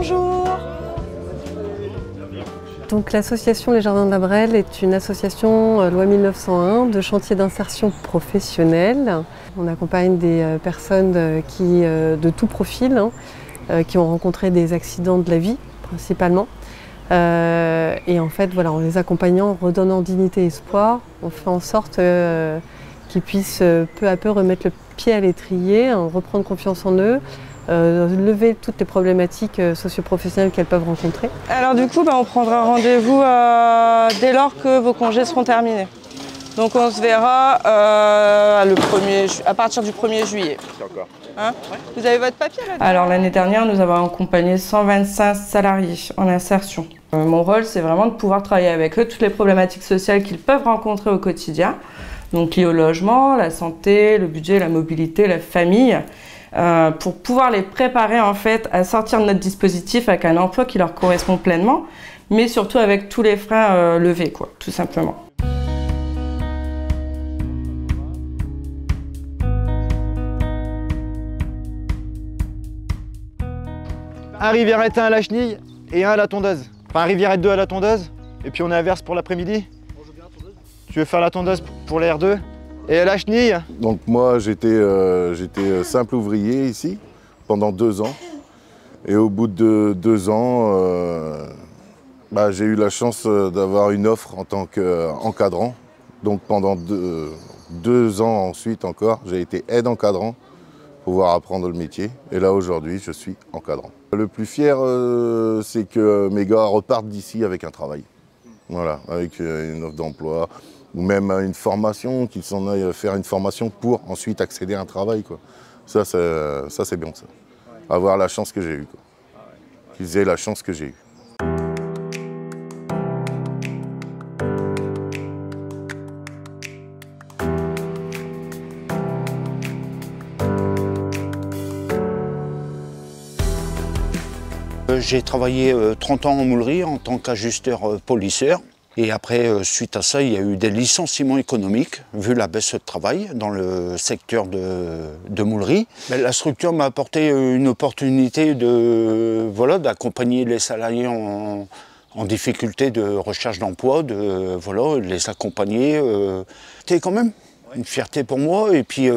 Bonjour. Donc l'association Les Jardins de la Brelle est une association loi 1901 de chantier d'insertion professionnelle. On accompagne des personnes de tout profil, qui ont rencontré des accidents de la vie principalement. Et en fait, voilà, en les accompagnant, en redonnant dignité et espoir, on fait en sorte qu'ils puissent peu à peu remettre le pied à l'étrier, reprendre confiance en eux, lever toutes les problématiques socio-professionnelles qu'elles peuvent rencontrer. Alors du coup, on prendra rendez-vous dès lors que vos congés seront terminés. Donc on se verra à partir du 1er juillet. D'accord. Hein, vous avez votre papier là? Alors l'année dernière, nous avons accompagné 125 salariés en insertion. Mon rôle, c'est vraiment de pouvoir travailler avec eux toutes les problématiques sociales qu'ils peuvent rencontrer au quotidien, donc liées au logement, la santé, le budget, la mobilité, la famille, pour pouvoir les préparer en fait à sortir de notre dispositif avec un emploi qui leur correspond pleinement, mais surtout avec tous les freins levés, quoi, tout simplement. Un Riviérette 1 à la chenille et un à la tondeuse. Enfin, un Riviérette 2 à la tondeuse. Et puis on inverse pour l'après-midi. Tu veux faire la tondeuse pour les R2 et à la chenille? Donc moi j'étais simple ouvrier ici pendant 2 ans. Et au bout de 2 ans, j'ai eu la chance d'avoir une offre en tant qu'encadrant. Donc pendant 2 ans ensuite encore, j'ai été aide-encadrant pour pouvoir apprendre le métier. Et là aujourd'hui, je suis encadrant. Le plus fier, c'est que mes gars repartent d'ici avec un travail. Voilà, avec une offre d'emploi ou même une formation, qu'ils s'en aillent faire une formation pour ensuite accéder à un travail, quoi. Ça c'est bien ça. Avoir la chance que j'ai eue, quoi. Qu'ils aient la chance que j'ai eue. J'ai travaillé 30 ans en moulerie en tant qu'ajusteur polisseur. Et après, suite à ça, il y a eu des licenciements économiques, vu la baisse de travail dans le secteur de moulerie. La structure m'a apporté une opportunité d'accompagner les salariés en difficulté de recherche d'emploi, de les accompagner. C'était quand même une fierté pour moi. Et puis,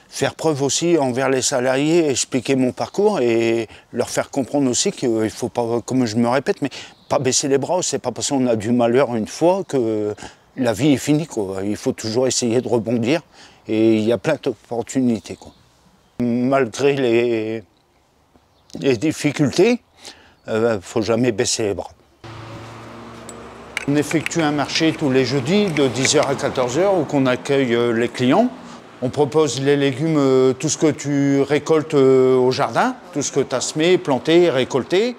faire preuve aussi envers les salariés, expliquer mon parcours et leur faire comprendre aussi qu'il ne faut pas, comme je me répète, mais pas baisser les bras. C'est pas parce qu'on a du malheur une fois que la vie est finie, quoi. Il faut toujours essayer de rebondir et il y a plein d'opportunités, quoi. Malgré les difficultés, il ne faut jamais baisser les bras. On effectue un marché tous les jeudis de 10h à 14h où on accueille les clients. On propose les légumes, tout ce que tu récoltes au jardin, tout ce que tu as semé, planté, récolté.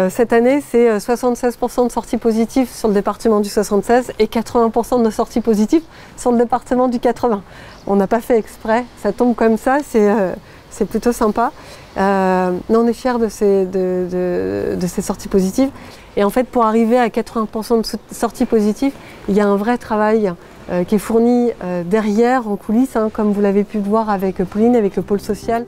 Cette année, c'est 76% de sorties positives sur le département du 76 et 80% de sorties positives sur le département du 80. On n'a pas fait exprès, ça tombe comme ça, c'est plutôt sympa. On est fiers de ces sorties positives. Et en fait, pour arriver à 80% de sorties positives, il y a un vrai travail qui est fourni derrière, en coulisses, comme vous l'avez pu le voir avec Pauline, avec le pôle social.